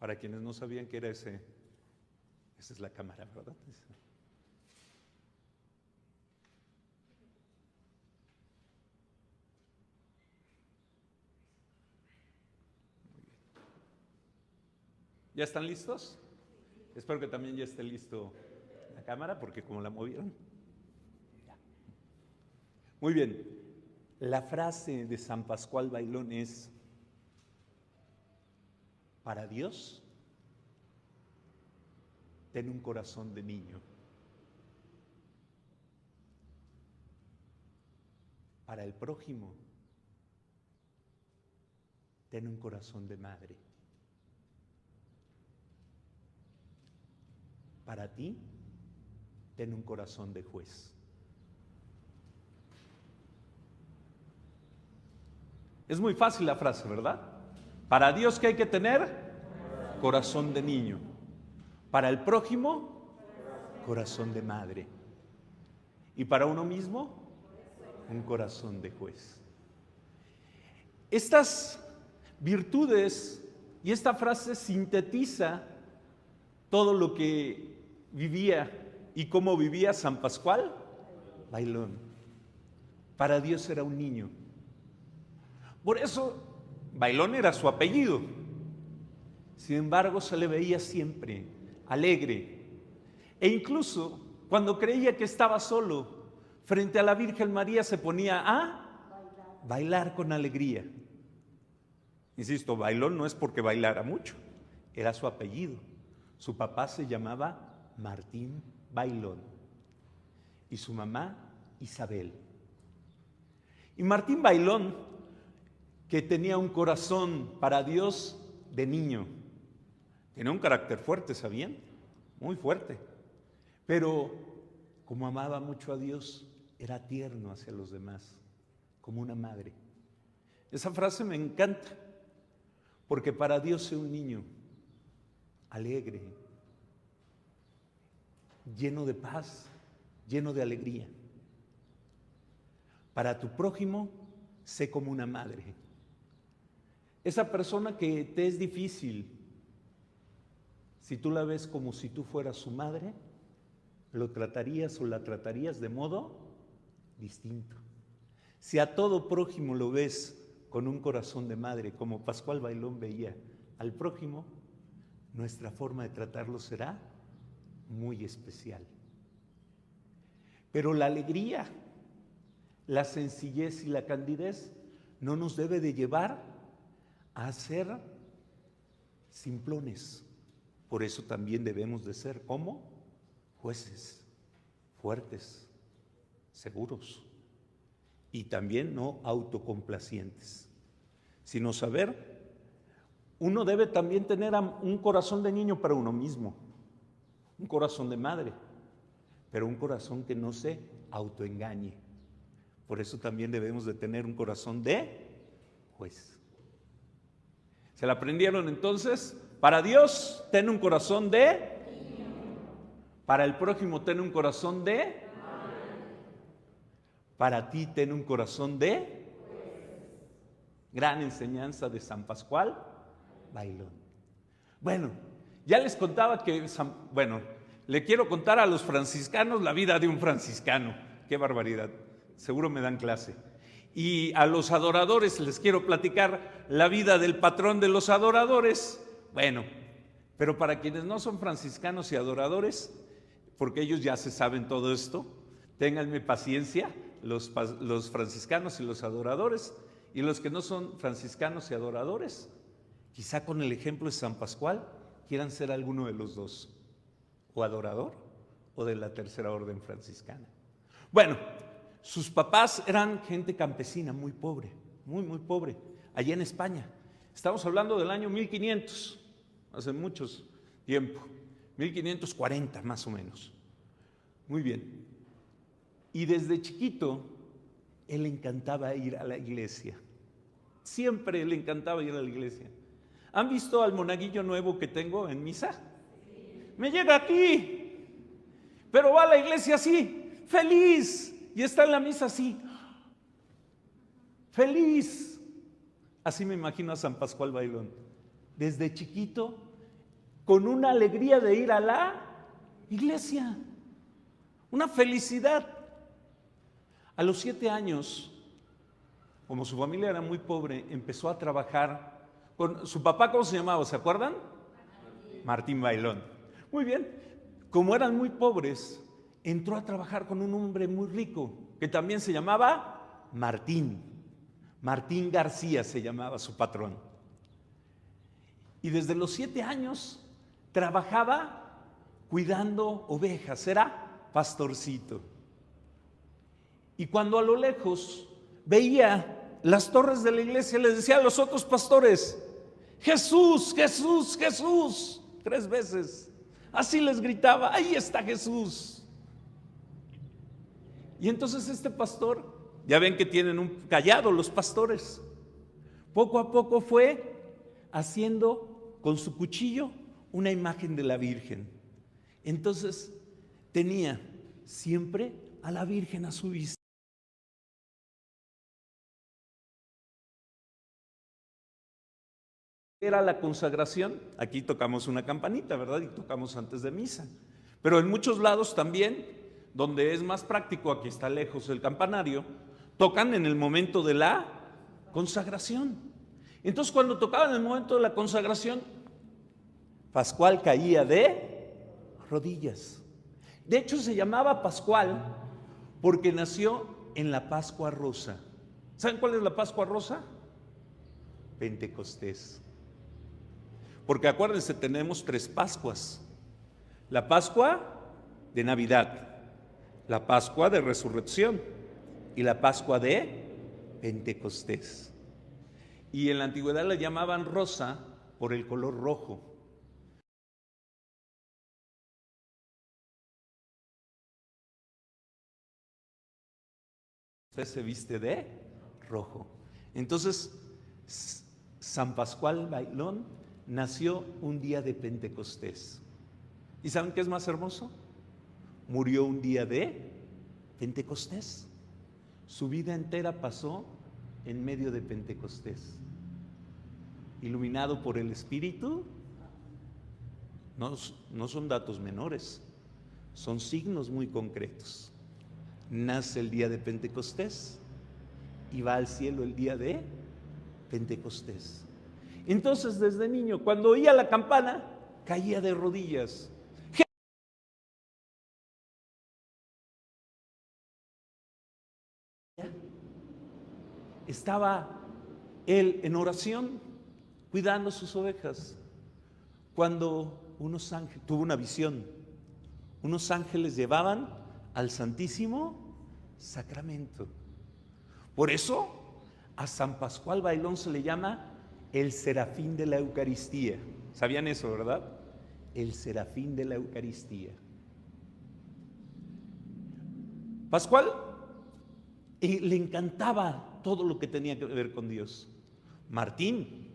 Para quienes no sabían que era esa es la cámara, ¿verdad? ¿Ya están listos? Espero que también ya esté listo la cámara, porque como la movieron. Ya. Muy bien. La frase de San Pascual Bailón es: para Dios, ten un corazón de niño. Para el prójimo, ten un corazón de madre. Para ti, ten un corazón de juez. Es muy fácil la frase, ¿verdad? Para Dios, ¿qué hay que tener? Corazón de niño. Para el prójimo, corazón de madre. Y para uno mismo, un corazón de juez. Estas virtudes y esta frase sintetiza todo lo que vivía y cómo vivía San Pascual Bailón. Para Dios era un niño. Por eso Bailón era su apellido. Sin embargo, se le veía siempre alegre. E incluso cuando creía que estaba solo frente a la Virgen María, se ponía a bailar con alegría. Insisto, Bailón no es porque bailara mucho, era su apellido. Su papá se llamaba Martín Bailón y su mamá Isabel. Y Martín Bailón, que tenía un corazón para Dios de niño, tenía un carácter fuerte, ¿sabían? Muy fuerte. Pero como amaba mucho a Dios, era tierno hacia los demás, como una madre. Esa frase me encanta, porque para Dios ser un niño alegre, lleno de paz, lleno de alegría. Para tu prójimo, sé como una madre. Esa persona que te es difícil, si tú la ves como si tú fueras su madre, lo tratarías o la tratarías de modo distinto. Si a todo prójimo lo ves con un corazón de madre, como Pascual Bailón veía al prójimo, nuestra forma de tratarlo será muy especial. Pero la alegría, la sencillez y la candidez no nos debe de llevar a ser simplones. Por eso también debemos de ser como jueces, fuertes, seguros y también no autocomplacientes, sino saber, uno debe también tener un corazón de niño para uno mismo, un corazón de madre, pero un corazón que no se autoengañe. Por eso también debemos de tener un corazón de juez. ¿Se la aprendieron entonces? Para Dios, ten un corazón de niño. Para el prójimo, ten un corazón de madre. Para ti, ten un corazón de juez. Gran enseñanza de San Pascual Bailón. Bueno, ya les contaba que, le quiero contar a los franciscanos la vida de un franciscano. ¡Qué barbaridad! Seguro me dan clase. Y a los adoradores les quiero platicar la vida del patrón de los adoradores. Bueno, pero para quienes no son franciscanos y adoradores, porque ellos ya se saben todo esto, ténganme paciencia, los franciscanos y los adoradores, y los que no son franciscanos y adoradores, quizá con el ejemplo de San Pascual, quieran ser alguno de los dos, o adorador o de la tercera orden franciscana. Bueno, sus papás eran gente campesina, muy pobre, muy pobre, allá en España. Estamos hablando del año 1500, hace mucho tiempo, 1540 más o menos. Muy bien. Y desde chiquito, él le encantaba ir a la iglesia. Siempre le encantaba ir a la iglesia. ¿Han visto al monaguillo nuevo que tengo en misa? Me llega aquí, pero va a la iglesia así, feliz. Y está en la misa así, feliz. Así me imagino a San Pascual Bailón. Desde chiquito con una alegría de ir a la iglesia, una felicidad. A los 7 años, como su familia era muy pobre, empezó a trabajar con su papá. ¿Cómo se llamaba? ¿Se acuerdan? Martín Bailón. Muy bien. Como eran muy pobres, entró a trabajar con un hombre muy rico, que también se llamaba Martín. Martín García se llamaba su patrón. Y desde los 7 años trabajaba cuidando ovejas, era pastorcito. Y cuando a lo lejos veía las torres de la iglesia, les decía a los otros pastores: Jesús, Jesús, Jesús, 3 veces. Así les gritaba: ahí está Jesús. Y entonces este pastor, ya ven que tienen un callado los pastores, poco a poco fue haciendo con su cuchillo una imagen de la Virgen. Entonces tenía siempre a la Virgen a su vista. Era la consagración, aquí tocamos una campanita, ¿verdad? Y tocamos antes de misa. Pero en muchos lados también, donde es más práctico, aquí está lejos el campanario, tocan en el momento de la consagración. Entonces, cuando tocaban en el momento de la consagración, Pascual caía de rodillas. De hecho, se llamaba Pascual porque nació en la Pascua Rosa. ¿Saben cuál es la Pascua Rosa? Pentecostés. Porque acuérdense, tenemos 3 Pascuas: la Pascua de Navidad, la Pascua de Resurrección y la Pascua de Pentecostés. Y en la antigüedad la llamaban rosa por el color rojo. Usted se viste de rojo. Entonces, San Pascual Bailón nació un día de Pentecostés. ¿Y saben qué es más hermoso? Murió un día de Pentecostés. Su vida entera pasó en medio de Pentecostés, iluminado por el Espíritu. No son datos menores, son signos muy concretos. Nace el día de Pentecostés y va al cielo el día de Pentecostés. Entonces, desde niño, cuando oía la campana, caía de rodillas. Estaba él en oración, cuidando sus ovejas, cuando unos ángeles, tuvo una visión. Unos ángeles llevaban al Santísimo Sacramento. Por eso a San Pascual Bailón se le llama el serafín de la Eucaristía. ¿Sabían eso, verdad? El serafín de la Eucaristía. Pascual le encantaba todo lo que tenía que ver con Dios. Martín,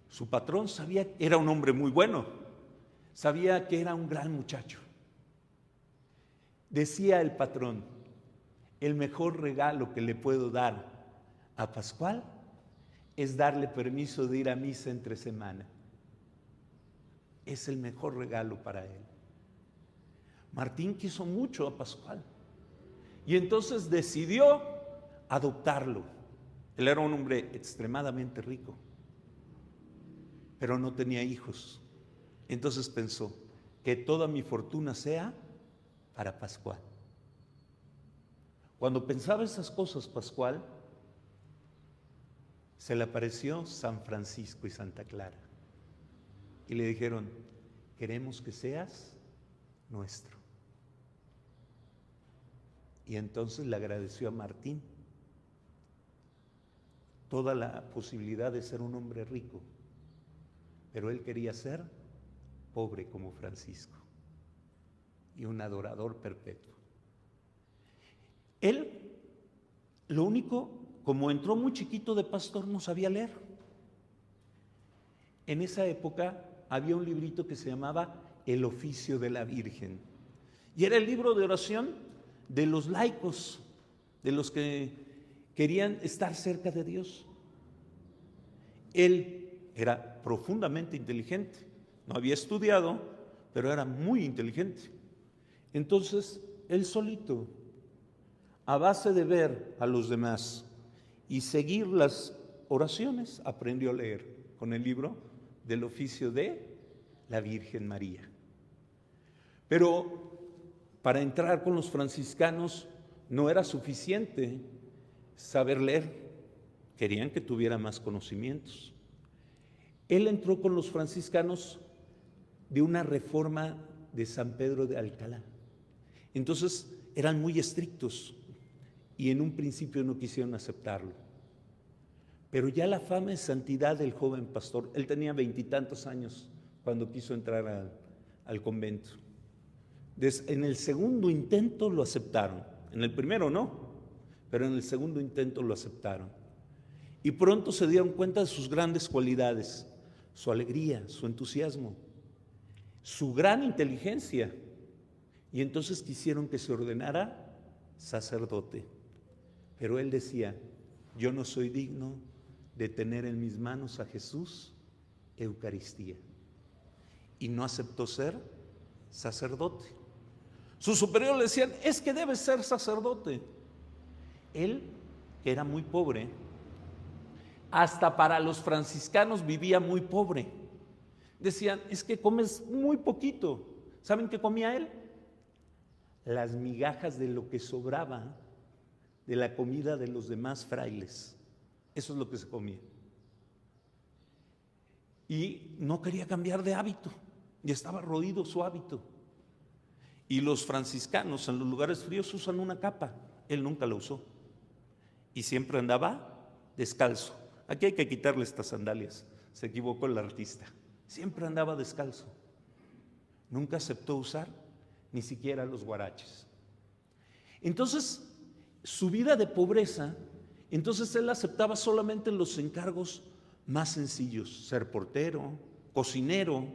su patrón, sabía que era un hombre muy bueno, sabía que era un gran muchacho. Decía el patrón: el mejor regalo que le puedo dar a Pascual es darle permiso de ir a misa entre semana. Es el mejor regalo para él. Martín quiso mucho a Pascual y entonces decidió adoptarlo. Él era un hombre extremadamente rico, pero no tenía hijos. Entonces pensó: que toda mi fortuna sea para Pascual. Cuando pensaba esas cosas, Pascual, se le apareció San Francisco y Santa Clara y le dijeron: queremos que seas nuestro. Y entonces le agradeció a Martín toda la posibilidad de ser un hombre rico, pero él quería ser pobre como Francisco y un adorador perpetuo. Él, lo único, como entró muy chiquito de pastor, no sabía leer. En esa época había un librito que se llamaba El Oficio de la Virgen, y era el libro de oración de los laicos, de los que querían estar cerca de Dios. Él era profundamente inteligente, no había estudiado, pero era muy inteligente. Entonces, él solito, a base de ver a los demás y seguir las oraciones, aprendió a leer con el libro del oficio de la Virgen María. Pero para entrar con los franciscanos no era suficiente saber leer, querían que tuviera más conocimientos. Él entró con los franciscanos de una reforma de San Pedro de Alcalá. Entonces eran muy estrictos y en un principio no quisieron aceptarlo. Pero ya la fama de santidad del joven pastor, él tenía 20 y tantos años cuando quiso entrar al convento. En el segundo intento lo aceptaron, en el primero no, pero en el segundo intento lo aceptaron. Y pronto se dieron cuenta de sus grandes cualidades, su alegría, su entusiasmo, su gran inteligencia. Y entonces quisieron que se ordenara sacerdote. Pero él decía, yo no soy digno de tener en mis manos a Jesús, Eucaristía. Y no aceptó ser sacerdote. Sus superiores le decían, es que debes ser sacerdote. Él, que era muy pobre, hasta para los franciscanos vivía muy pobre. Decían, es que comes muy poquito. ¿Saben qué comía él? Las migajas de lo que sobraba de la comida de los demás frailes. Eso es lo que se comía. Y no quería cambiar de hábito, y estaba roído su hábito. Y los franciscanos en los lugares fríos usan una capa, él nunca la usó. Y siempre andaba descalzo. Aquí hay que quitarle estas sandalias, se equivocó el artista. Siempre andaba descalzo. Nunca aceptó usar ni siquiera los guaraches. Entonces, su vida de pobreza, entonces él aceptaba solamente los encargos más sencillos, ser portero, cocinero,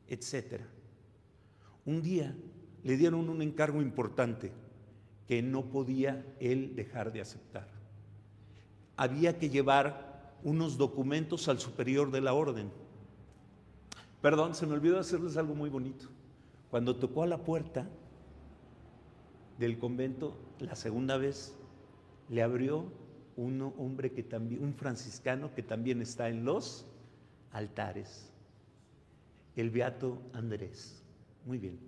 etc. Un día le dieron un encargo importante que no podía él dejar de aceptar. Había que llevar unos documentos al superior de la orden. Perdón, se me olvidó hacerles algo muy bonito. Cuando tocó a la puerta del convento la segunda vez, le abrió un hombre que también, un franciscano que también está en los altares, el beato Andrés. Muy bien.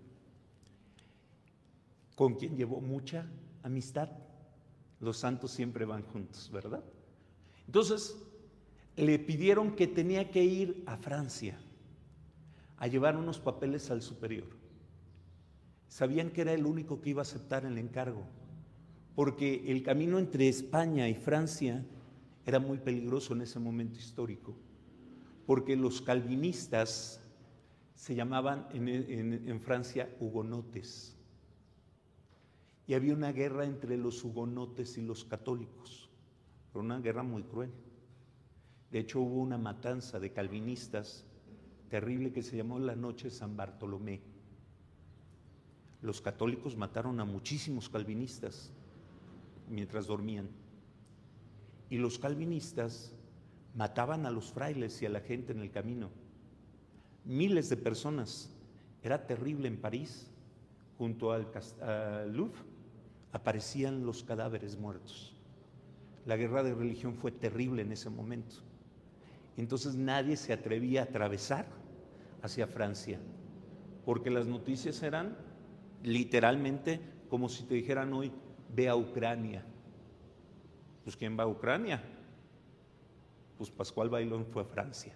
Con quien llevó mucha amistad. Los santos siempre van juntos, ¿verdad? Entonces, le pidieron que tenía que ir a Francia a llevar unos papeles al superior. Sabían que era el único que iba a aceptar el encargo, porque el camino entre España y Francia era muy peligroso en ese momento histórico, porque los calvinistas se llamaban en Francia hugonotes, y había una guerra entre los hugonotes y los católicos, pero una guerra muy cruel. De hecho, hubo una matanza de calvinistas terrible que se llamó la Noche de San Bartolomé. Los católicos mataron a muchísimos calvinistas mientras dormían, y los calvinistas mataban a los frailes y a la gente en el camino. Miles de personas. Era terrible. En París, junto al Louvre, aparecían los cadáveres muertos. La guerra de religión fue terrible en ese momento. Entonces nadie se atrevía a atravesar hacia Francia, porque las noticias eran literalmente como si te dijeran hoy, ve a Ucrania. Pues ¿quién va a Ucrania? Pues Pascual Bailón fue a Francia.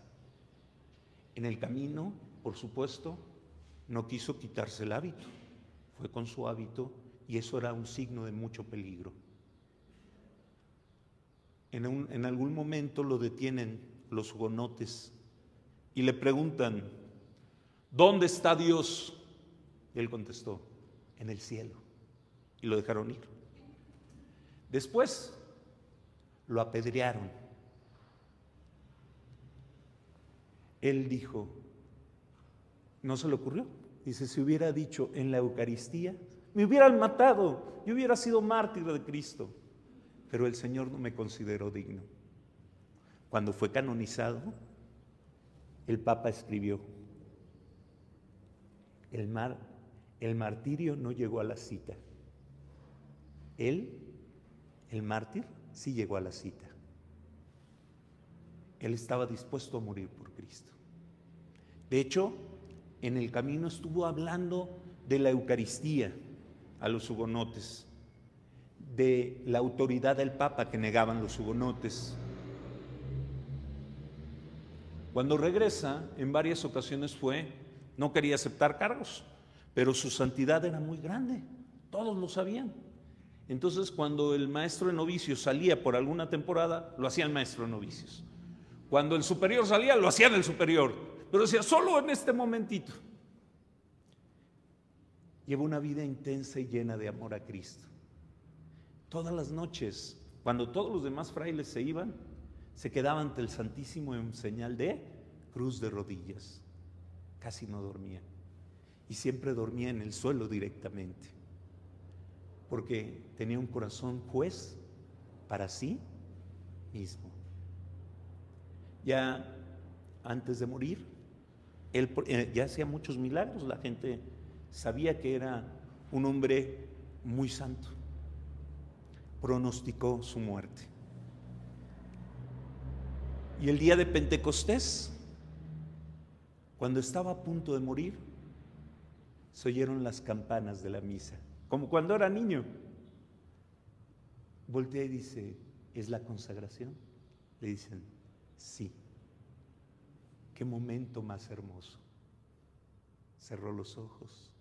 En el camino, por supuesto, no quiso quitarse el hábito, fue con su hábito, y eso era un signo de mucho peligro. En algún momento lo detienen los hugonotes y le preguntan, ¿dónde está Dios? Y él contestó, en el cielo, y lo dejaron ir. Después lo apedrearon. Él dijo, no se le ocurrió, dice, si hubiera dicho en la Eucaristía, me hubieran matado, yo hubiera sido mártir de Cristo, pero el Señor no me consideró digno. Cuando fue canonizado, el Papa escribió, el martirio no llegó a la cita. Él, el mártir, sí llegó a la cita. Él estaba dispuesto a morir por Cristo. De hecho, en el camino estuvo hablando de la Eucaristía a los hugonotes, de la autoridad del Papa que negaban los hugonotes. Cuando regresa, en varias ocasiones no quería aceptar cargos, pero su santidad era muy grande, todos lo sabían. Entonces, cuando el maestro de novicios salía por alguna temporada, lo hacían maestro de novicios. Cuando el superior salía, lo hacían el superior, pero decía, solo en este momentito. Lleva una vida intensa y llena de amor a Cristo. Todas las noches, cuando todos los demás frailes se iban, se quedaba ante el Santísimo en señal de cruz de rodillas. Casi no dormía. Y siempre dormía en el suelo directamente, porque tenía un corazón juez para sí mismo. Ya antes de morir, él ya hacía muchos milagros. La gente sabía que era un hombre muy santo. Pronosticó su muerte. Y el día de Pentecostés, cuando estaba a punto de morir, se oyeron las campanas de la misa, como cuando era niño. Voltea y dice, ¿es la consagración? Le dicen, sí. Qué momento más hermoso. Cerró los ojos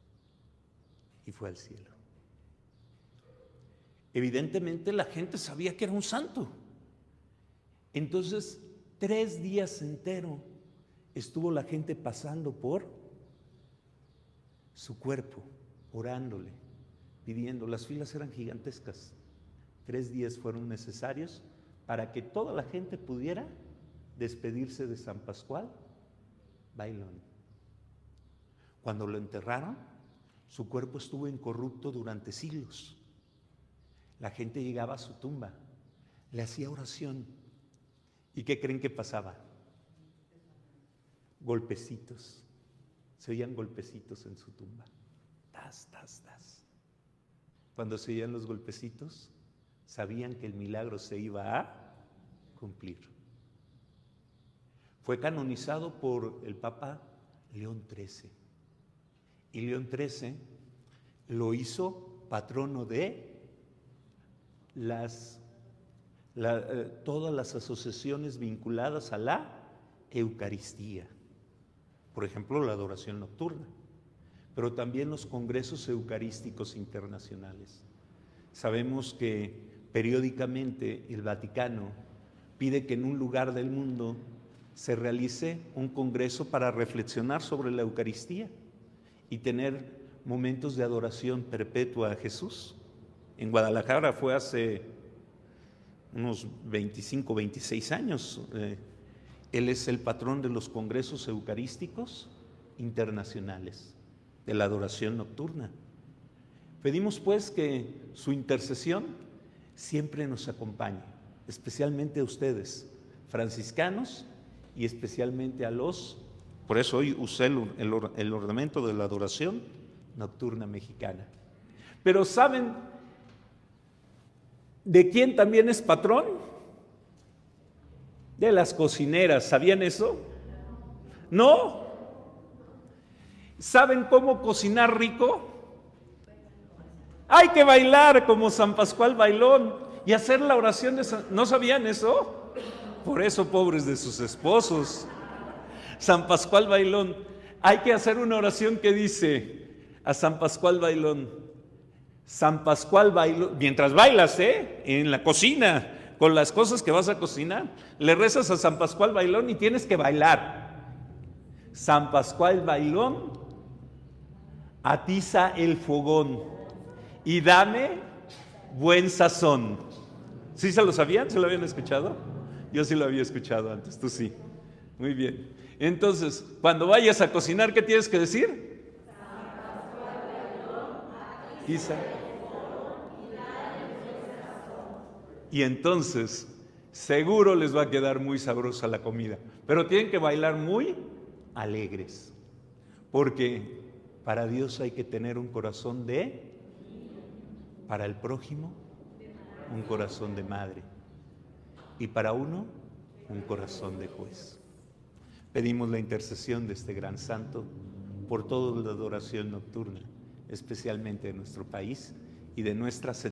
y fue al cielo. Evidentemente la gente sabía que era un santo. Entonces, 3 días enteros estuvo la gente pasando por su cuerpo, orándole, pidiendo. Las filas eran gigantescas. 3 días fueron necesarios para que toda la gente pudiera despedirse de San Pascual Bailón. Cuando lo enterraron, su cuerpo estuvo incorrupto durante siglos. La gente llegaba a su tumba, le hacía oración. ¿Y qué creen que pasaba? Golpecitos. Se oían golpecitos en su tumba. Tas, tas, tas. Cuando se oían los golpecitos, sabían que el milagro se iba a cumplir. Fue canonizado por el Papa León XIII. Y León XIII lo hizo patrono de todas las asociaciones vinculadas a la Eucaristía. Por ejemplo, la adoración nocturna, pero también los congresos eucarísticos internacionales. Sabemos que periódicamente el Vaticano pide que en un lugar del mundo se realice un congreso para reflexionar sobre la Eucaristía y tener momentos de adoración perpetua a Jesús. En Guadalajara fue hace unos 25, 26 años. Él es el patrón de los congresos eucarísticos internacionales, de la adoración nocturna. Pedimos pues que su intercesión siempre nos acompañe, especialmente a ustedes, franciscanos, y especialmente a por eso hoy usé el ornamento de la adoración nocturna mexicana. Pero ¿saben de quién también es patrón? De las cocineras. ¿Sabían eso? ¿No? ¿Saben cómo cocinar rico? Hay que bailar como San Pascual Bailón y hacer la oración de ¿No sabían eso? Por eso, pobres de sus esposos. San Pascual Bailón, hay que hacer una oración que dice a San Pascual Bailón, San Pascual Bailón, mientras bailas, en la cocina, con las cosas que vas a cocinar, le rezas a San Pascual Bailón y tienes que bailar. San Pascual Bailón, atiza el fogón y dame buen sazón. ¿Sí se lo sabían? ¿Se lo habían escuchado? Yo sí lo había escuchado antes, tú sí. Muy bien. Entonces, cuando vayas a cocinar, ¿qué tienes que decir? Y entonces, seguro les va a quedar muy sabrosa la comida. Pero tienen que bailar muy alegres, porque Para Dios hay que tener un corazón para el prójimo, un corazón de madre. Y para uno, un corazón de juez. Pedimos la intercesión de este gran santo por toda la adoración nocturna, especialmente de nuestro país y de nuestras